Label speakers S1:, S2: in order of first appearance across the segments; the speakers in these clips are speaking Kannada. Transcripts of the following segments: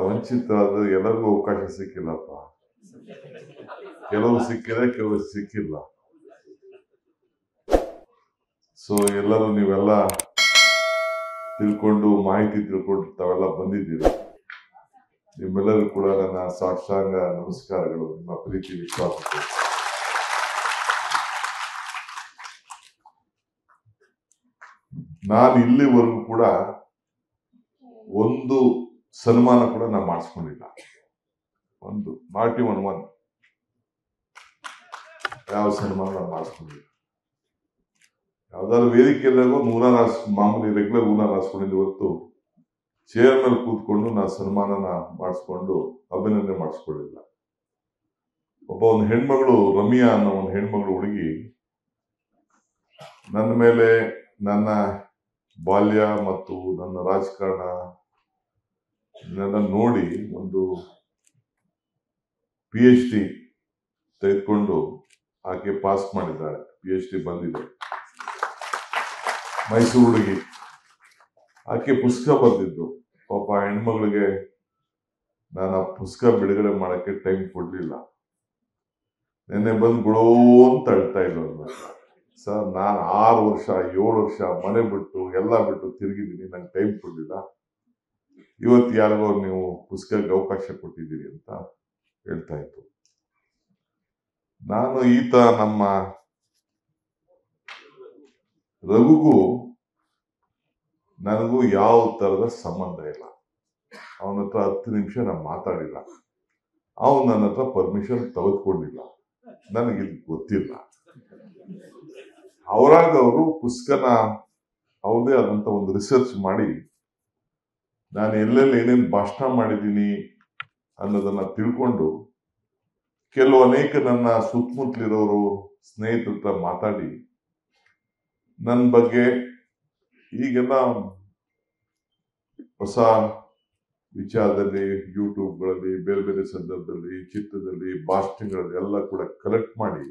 S1: ವಂಚಿತರಾದ ಎಲ್ಲರಿಗೂ ಅವಕಾಶ ಸಿಕ್ಕಿಲ್ಲಪ್ಪ. ಕೆಲವು ಸಿಕ್ಕಿದೆ, ಕೆಲವು ಸಿಕ್ಕಿಲ್ಲ. ಸೊ ಎಲ್ಲರೂ ನೀವೆಲ್ಲ ತಿಳ್ಕೊಂಡು ಮಾಹಿತಿ ತಿಳ್ಕೊಂಡು ತಾವೆಲ್ಲ ಬಂದಿದ್ದೀರಿ. ನಿಮ್ಮೆಲ್ಲರೂ ಕೂಡ ನನ್ನ ಸಾಷ್ಟಾಂಗ ನಮಸ್ಕಾರಗಳು. ನಿಮ್ಮ ಪ್ರೀತಿ ವಿಶ್ವಾಸಕ್ಕೆ ನಾನು ಇಲ್ಲಿವರೆಗೂ ಕೂಡ ಒಂದು ಸನ್ಮಾನ ಕೂಡ ನಾನು ಮಾಡಿಸ್ಕೊಂಡಿಲ್ಲ. ಒಂದು ನಾಟಿ ಒನ್ ಯಾವ ಸನ್ಮಾನ ನಾನು ಮಾಡಿಸ್ಕೊಂಡಿಲ್ಲ. ಯಾವ್ದಾದ್ರು ವೇದಿಕೆಯಲ್ಲಾಗೋ ಮಾಮೂಲಿ ರೆಗ್ಯುಲರ್ ಹೂನಾರ ಹಾಸ್ಕೊಂಡಿದ್ದು ಹೊರತು ಚೇರ್ ಮೇಲೆ ಕೂತ್ಕೊಂಡು ನಾನು ಸನ್ಮಾನನ ಮಾಡಿಸ್ಕೊಂಡು ಅಭಿನಂದನೆ ಮಾಡಿಸ್ಕೊಳ್ಳಿಲ್ಲ. ಒಂದು ಹೆಣ್ಮಗಳು ರಮ್ಯಾ ಅನ್ನೋ ಒಂದು ಹೆಣ್ಮಗಳು ಹುಡುಗಿ ನನ್ನ ಮೇಲೆ ನನ್ನ ಬಾಲ್ಯ ಮತ್ತು ನನ್ನ ರಾಜಕಾರಣ ನೋಡಿ ಒಂದು PhD ತೆಗೆದುಕೊಂಡು ಆಕೆ ಪಾಸ್ ಮಾಡಿದ್ದಾಳೆ. PhD ಬಂದಿದೆ. ಮೈಸೂರು ಹುಡುಗಿ. ಆಕೆ ಪುಸ್ತಕ ಬರೆದಿದ್ದು. ಪಾಪ ಹೆಣ್ಮಗಳಿಗೆ ನಾನು ಆ ಪುಸ್ತಕ ಬಿಡುಗಡೆ ಮಾಡಕ್ಕೆ ಟೈಮ್ ಕೊಡ್ಲಿಲ್ಲ. ನಿನ್ನೆ ಬಂದು ಗುಳೋ ಅಂತ ಅಳ್ತಾ ಇದ್ರು. ಸರ್, ನಾನು 6 ವರ್ಷ 7 ವರ್ಷ ಮನೆ ಬಿಟ್ಟು ಎಲ್ಲ ಬಿಟ್ಟು ತಿರುಗಿದ್ದೀನಿ, ನಂಗೆ ಟೈಮ್ ಕೊಡ್ಲಿಲ್ಲ. ಇವತ್ತು ಯಾರಿಗೋ ನೀವು ಪುಸ್ತಕಕ್ಕೆ ಅವಕಾಶ ಕೊಟ್ಟಿದ್ದೀರಿ ಅಂತ ಹೇಳ್ತಾ ಇತ್ತು. ನಾನು ಈತ ನಮ್ಮ ರಘುಗೂ ನನಗೂ ಯಾವ ತರದ ಸಂಬಂಧ ಇಲ್ಲ. ಅವನ ಹತ್ರ 10 ನಿಮಿಷ ನಾನು ಮಾತಾಡಿಲ್ಲ. ಅವನು ನನ್ನ ಹತ್ರ ಪರ್ಮಿಷನ್ ತೆಗೆದುಕೊಂಡಿಲ್ಲ. ನನಗಿದು ಗೊತ್ತಿಲ್ಲ. ಅವರಾಗ ಅವರು ಪುಸ್ತಕನ ಅವ್ರದೇ ಆದಂತ ಒಂದು ರಿಸರ್ಚ್ ಮಾಡಿ ನಾನು ಎಲ್ಲೆಲ್ಲಿ ಏನೇನು ಭಾಷಣ ಮಾಡಿದ್ದೀನಿ ಅನ್ನೋದನ್ನ ತಿಳ್ಕೊಂಡು ಅನೇಕ ನನ್ನ ಸುತ್ತಮುತ್ತಲಿರೋರು ಸ್ನೇಹಿತರ ಹತ್ರ ಮಾತಾಡಿ ನನ್ನ ಬಗ್ಗೆ ಈಗೆಲ್ಲ ಹೊಸ ವಿಚಾರದಲ್ಲಿ ಯೂಟ್ಯೂಬ್ಗಳಲ್ಲಿ ಬೇರೆ ಬೇರೆ ಸಂದರ್ಭದಲ್ಲಿ ಚಿತ್ರದಲ್ಲಿ ಭಾಷಣಗಳಲ್ಲಿ ಎಲ್ಲ ಕೂಡ ಕಲೆಕ್ಟ್ ಮಾಡಿ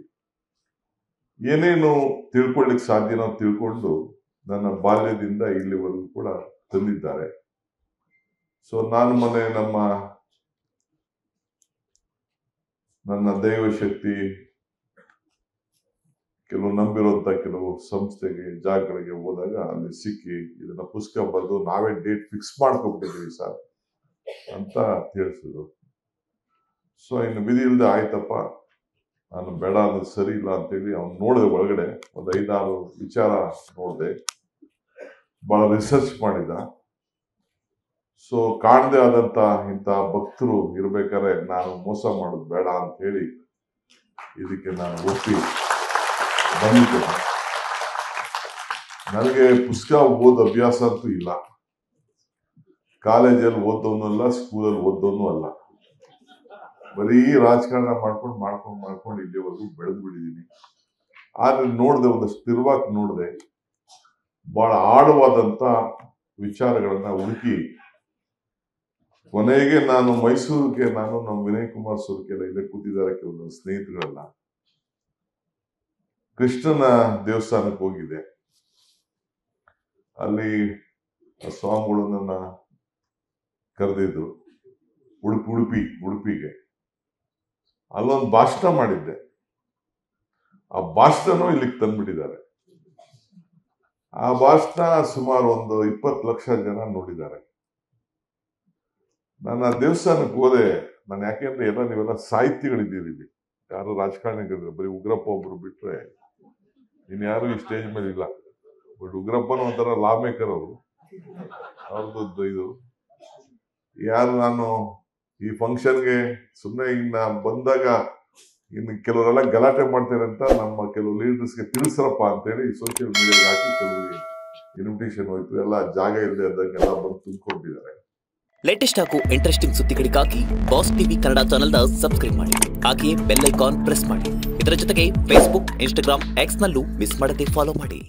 S1: ಏನೇನು ತಿಳ್ಕೊಳ್ಳಿಕ್ ಸಾಧ್ಯನೋ ತಿಳ್ಕೊಂಡು ನನ್ನ ಬಾಲ್ಯದಿಂದ ಇಲ್ಲಿವರೆಗೂ ಕೂಡ ತಂದಿದ್ದಾರೆ. ಸೊ ನಾನು ಮೊನ್ನೆ ನನ್ನ ದೈವಶಕ್ತಿ ಕೆಲವು ನಂಬಿರುವಂತ ಕೆಲವು ಸಂಸ್ಥೆಗೆ ಜಾಗಗಳಿಗೆ ಹೋದಾಗ ಅಲ್ಲಿ ಸಿಕ್ಕಿ ಇದನ್ನ ಪುಸ್ತಕ ಬರೆದು ನಾವೇ ಡೇಟ್ ಫಿಕ್ಸ್ ಮಾಡ್ಕೊಬಿಟ್ಟಿದ್ದೀವಿ ಸರ್ ಅಂತ ತಿಳಿಸಿದ್ರು. ಸೊ ಇನ್ನು ವಿಧಿ ಇಲ್ಲದೆ ಆಯ್ತಪ್ಪ, ನಾನು ಬೇಡ ಅನ್ನೋದು ಸರಿ ಇಲ್ಲ ಅಂತೇಳಿ ಅವ್ನು ನೋಡಿದೆ. ಒಳಗಡೆ ಒಂದು 5-6 ವಿಚಾರ ನೋಡಿದೆ. ಬಹಳ ರಿಸರ್ಚ್ ಮಾಡಿದ. ಸೊ ಕಾಣದೇ ಆದಂತ ಇಂಥ ಭಕ್ತರು ಇರ್ಬೇಕಾದ್ರೆ ನಾನು ಮೋಸ ಮಾಡೋದು ಬೇಡ ಅಂತ ಹೇಳಿ ಇದಕ್ಕೆ ನಾನು ಒಪ್ಪಿ ಬಂದಿದ್ದೆ. ನನಗೆ ಪುಸ್ತಕ ಓದೋ ಅಭ್ಯಾಸ ಅಂತೂ ಇಲ್ಲ. ಕಾಲೇಜಲ್ಲಿ ಓದೋನು ಅಲ್ಲ, ಸ್ಕೂಲಲ್ಲಿ ಓದೋನು ಅಲ್ಲ. ಬರೀ ರಾಜಕಾರಣ ಮಾಡ್ಕೊಂಡು ಇಲ್ಲಿವರೆಗೂ ಬೆಳೆದು ಬಿಟ್ಟಿದ್ದೀನಿ. ಆದ್ರೆ ನೋಡಿದೆ, ಒಂದಷ್ಟು ಸ್ಥಿರವಾಗಿ ನೋಡಿದೆ. ಬಹಳ ಆಳವಾದಂತ ವಿಚಾರಗಳನ್ನ ಹುಡುಕಿ ಕೊನೆಗೆ ನಾನು ಮೈಸೂರಿಗೆ ನಮ್ಮ ವಿನಯ್ ಕುಮಾರ್ ಸುರ್ಕೆಲ್ಲ ಇಲ್ಲೇ ಕೂತಿದ್ದಾರೆ ಕೆಲವೊಂದು ಸ್ನೇಹಿತರೆಲ್ಲ ಕೃಷ್ಣನ ದೇವಸ್ಥಾನಕ್ಕೆ ಹೋಗಿದೆ. ಅಲ್ಲಿ ಸ್ವಾಮಿಗಳು ನನ್ನ ಕರೆದಿದ್ರು ಉಡುಪಿಗೆ. ಅಲ್ಲೊಂದು ಭಾಷಣ ಮಾಡಿದ್ದೆ. ಆ ಭಾಷಣನೂ ಇಲ್ಲಿಗೆ ತಂದ್ಬಿಟ್ಟಿದ್ದಾರೆ. ಆ ಭಾಷಣ ಸುಮಾರು ಒಂದು 20 ಲಕ್ಷ ಜನ ನೋಡಿದ್ದಾರೆ. ನಾನು ಆ ದೇವಸ್ಥಾನಕ್ಕೆ ಹೋದೆ. ನಾನು ಯಾಕೆಂದ್ರೆ ನೀವೆಲ್ಲ ಸಾಹಿತಿಗಳಿದ್ದೀರಿ, ಯಾರು ರಾಜಕಾರಣಿಗಳಿದ್ರು, ಬರೀ ಉಗ್ರಪ್ಪ ಒಬ್ರು ಬಿಟ್ರೆ ಇನ್ಯಾರು ಈ ಸ್ಟೇಜ್ ಮೇಲೆ ಇಲ್ಲ. ಬಟ್ ಉಗ್ರಪ್ಪನ ಒಂಥರ ಲಾ ಮೇಕರ್ ಅವರು, ಅವ್ರದ್ದು ಇದು ಯಾರು. ನಾನು ಈ ಫಂಕ್ಷನ್ಗೆ ಸುಮ್ಮನೆ ಇನ್ನ ಬಂದಾಗ ಇನ್ನು ಕೆಲವರೆಲ್ಲ ಗಲಾಟೆ ಮಾಡ್ತಾರೆ ಅಂತ ನಮ್ಮ ಕೆಲವು ಲೀಡರ್ಸ್ಗೆ ತಿಳಿಸ್ರಪ್ಪ ಅಂತೇಳಿ ಸೋಷಿಯಲ್ ಮೀಡಿಯಾಗೆ ಹಾಕಿ ಕೆಲವರಿಗೆ ಇನ್ವಿಟೇಷನ್ ಹೋಯ್ತು. ಎಲ್ಲ ಜಾಗ ಇಲ್ಲದೆ ಇದ್ದಂಗೆಲ್ಲ ಬಂದು ತುಂಬಿಕೊಂಡಿದ್ದಾರೆ.
S2: ಲೇಟೆಸ್ಟ್ ಹಾಗೂ ಇಂಟ್ರೆಸ್ಟಿಂಗ್ ಸುದ್ದಿಗಳಿಗಾಗಿ ಬಾಸ್ ಟಿವಿ ಕನ್ನಡ ಚಾನೆಲ್ನ ಸಬ್ಸ್ಕ್ರೈಬ್ ಮಾಡಿ. ಹಾಗೆಯೇ ಬೆಲ್ ಐಕಾನ್ ಪ್ರೆಸ್ ಮಾಡಿ. ಇದರ ಜೊತೆಗೆ ಫೇಸ್ಬುಕ್, ಇನ್ಸ್ಟಾಗ್ರಾಮ್, ಎಕ್ಸ್ ನಲ್ಲೂ ಮಿಸ್ ಮಾಡದೆ ಫಾಲೋ ಮಾಡಿ.